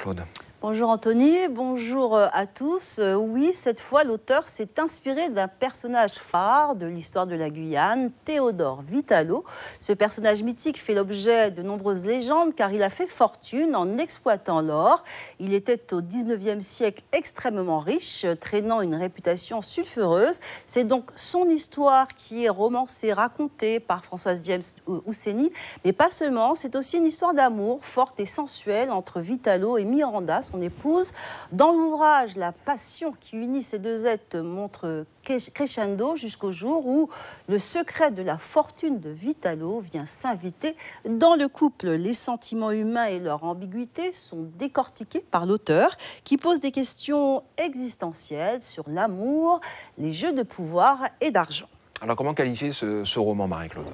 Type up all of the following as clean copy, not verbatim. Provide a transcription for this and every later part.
Marie-Claude. Bonjour Anthony, bonjour à tous. Oui, cette fois, l'auteur s'est inspiré d'un personnage phare de l'histoire de la Guyane, Théodore Vitalo. Ce personnage mythique fait l'objet de nombreuses légendes car il a fait fortune en exploitant l'or. Il était au 19e siècle extrêmement riche, traînant une réputation sulfureuse. C'est donc son histoire qui est romancée, racontée par Françoise James Ouseni. Mais pas seulement, c'est aussi une histoire d'amour forte et sensuelle entre Vitalo et Miranda, son épouse. Dans l'ouvrage, la passion qui unit ces deux êtres montre crescendo jusqu'au jour où le secret de la fortune de Vitalo vient s'inviter dans le couple. Les sentiments humains et leur ambiguïté sont décortiqués par l'auteur qui pose des questions existentielles sur l'amour, les jeux de pouvoir et d'argent. Alors comment qualifier ce roman, Marie-Claude ?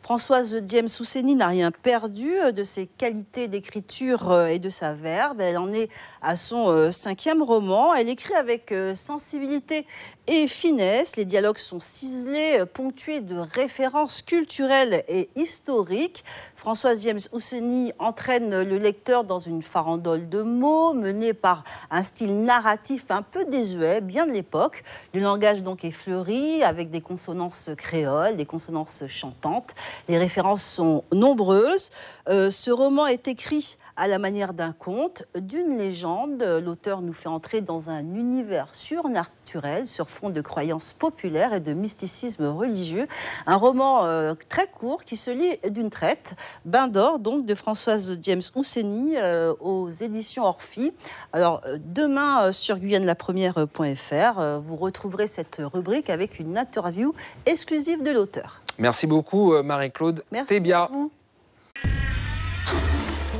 Françoise James Ouseni n'a rien perdu de ses qualités d'écriture et de sa verve. Elle en est à son 5e roman. Elle écrit avec sensibilité et finesse. Les dialogues sont ciselés, ponctués de références culturelles et historiques. Françoise James Ouseni entraîne le lecteur dans une farandole de mots menée par un style narratif un peu désuet, bien de l'époque. Le langage donc est fleuri avec des consonances créoles, des consonances chantantes. Les références sont nombreuses. Ce roman est écrit à la manière d'un conte, d'une légende. L'auteur nous fait entrer dans un univers surnaturel sur fond de croyances populaires et de mysticisme religieux. Un roman très court qui se lit d'une traite. Bain d'or, donc, de Françoise James Ouseni aux éditions Orphie. Alors, demain, sur guyanelapremière.fr, vous retrouverez cette rubrique avec une interview exclusive de l'auteur. Merci beaucoup, Marie-Claude Thébia.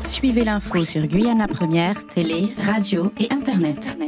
Suivez l'info sur Guyane la Première, télé, radio et Internet.